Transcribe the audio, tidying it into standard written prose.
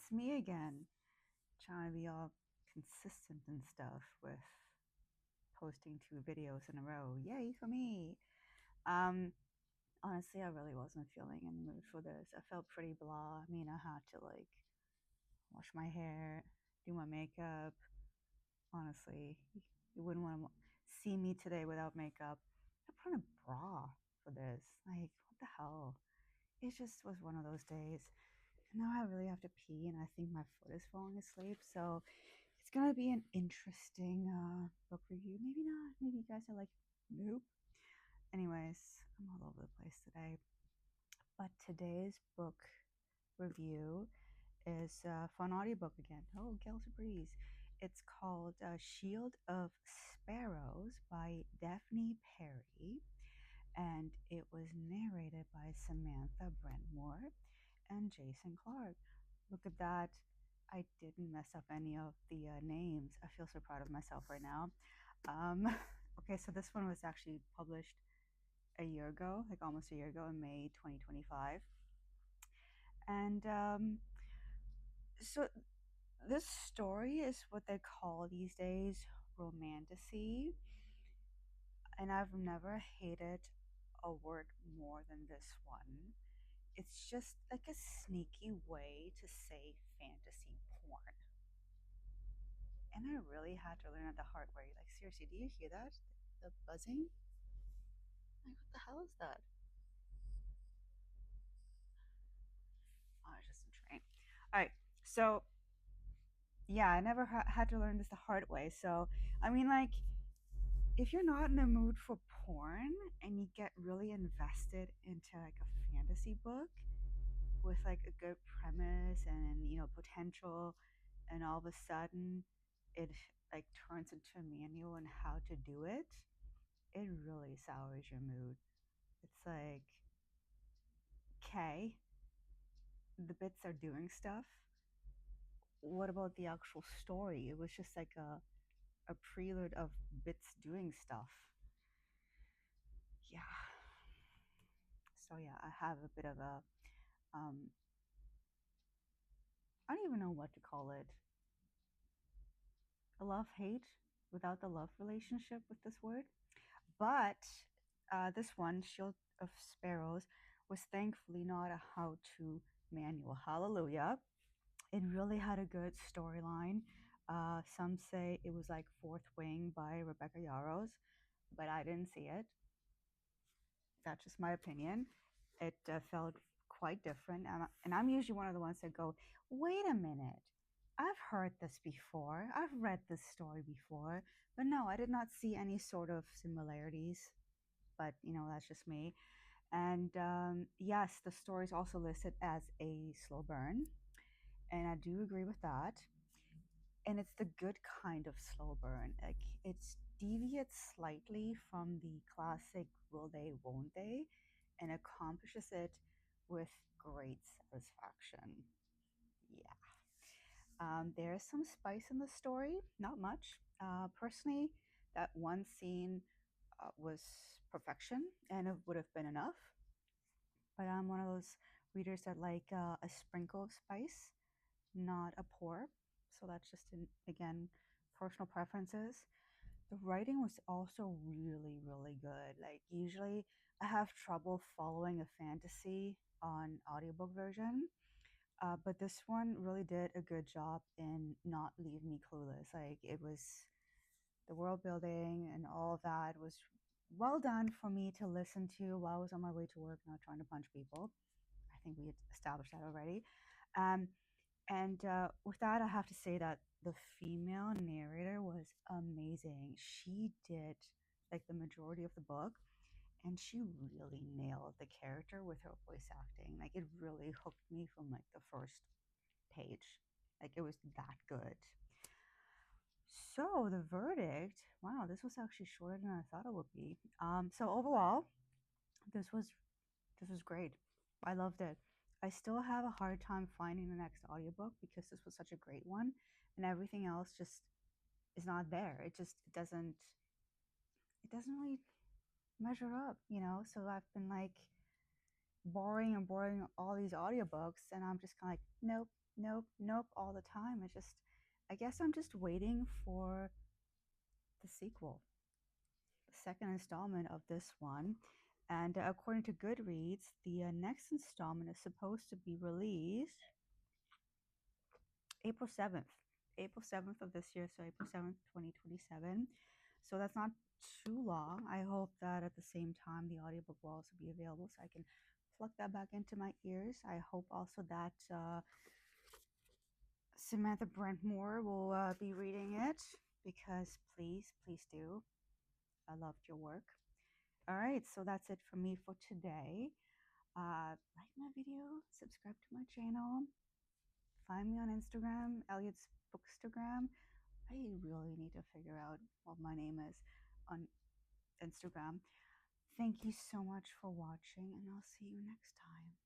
it's me again, trying to be all consistent and stuff with posting 2 videos in a row. Yay for me! Um, Honestly, I really wasn't feeling in the mood for this. I felt pretty blah. I mean, I had to like wash my hair, do my makeup. Honestly, you wouldn't want to see me today without makeup. I put on a bra for this. Like, what the hell? It just was one of those days. And now I really have to pee, and I think my foot is falling asleep. So it's gonna be an interesting book review. Maybe not. Maybe you guys are like, nope. Anyways, I'm all over the place today. But today's book review is for an audiobook again. Oh, Gales of Breeze. It's called Shield of Sparrows by Devney Perry, and it was narrated by Samantha Brentmore and Jason Clark. Look at that. I didn't mess up any of the names. I feel so proud of myself right now. Okay, so this one was actually published a year ago, like almost a year ago in May 2025. And so this story is what they call these days romantasy. And I've never hated a word more than this one. It's just like a sneaky way to say fantasy porn. And I really had to learn it the hard way. Like, seriously, do you hear that? The buzzing? Like, what the hell is that? Oh, it's just a train. All right. So, yeah, I never had to learn this the hard way. So, I mean, like, if you're not in the mood for porn and you get really invested into like a fantasy book with like a good premise and, potential, and all of a sudden it like turns into a manual on how to do it, it really sours your mood. It's like, okay, the bits are doing stuff. What about the actual story? It was just like a prelude of bits doing stuff. Yeah. So yeah, I have a bit of um I don't even know what to call it. A love hate without the love relationship with this word. But this one, Shield of Sparrows, was thankfully not a how to manual. Hallelujah. It really had a good storyline. Some say it was like Fourth Wing by Rebecca Yarros, but I didn't see it. That's just my opinion. It felt quite different. And I'm usually one of the ones that go, wait a minute. I've heard this before. I've read this story before. But no, I did not see any sort of similarities. But, that's just me. And yes, the story is also listed as a slow burn. And I do agree with that. And it's the good kind of slow burn. Like, it's deviates slightly from the classic will they, won't they, and accomplishes it with great satisfaction. Yeah. There's some spice in the story, not much. Personally, that one scene was perfection, and it would have been enough. But I'm one of those readers that like a sprinkle of spice, not a pour. So that's just, again, personal preferences. The writing was also really, really good. Like, usually I have trouble following a fantasy on audiobook version. But this one really did a good job in not leaving me clueless. Like, it was the world building and all of that was well done for me to listen to while I was on my way to work, not trying to punch people. I think we had established that already. Um, and with that, I have to say that the female narrator was amazing. She did like the majority of the book, and she really nailed the character with her voice acting. Like, it really hooked me from like the first page. Like, it was that good. So the verdict, wow, this was actually shorter than I thought it would be. So overall, this was great. I loved it. I still have a hard time finding the next audiobook because this was such a great one, and everything else just is not there. It doesn't really measure up. So I've been like borrowing all these audiobooks, and I'm just kind of like, nope, nope, nope, all the time. I guess I'm just waiting for the sequel, the second installment of this one. And according to Goodreads, the next installment is supposed to be released April 7th. April 7th of this year, so April 7th, 2027. So that's not too long. I hope that at the same time the audiobook will also be available so I can plug that back into my ears. I hope also that Samantha Brentmore will be reading it, because please, please do. I loved your work. All right, so that's it for me for today. Like my video, subscribe to my channel, find me on Instagram, Elliot's Bookstagram. I really need to figure out what my name is on Instagram. Thank you so much for watching, and I'll see you next time.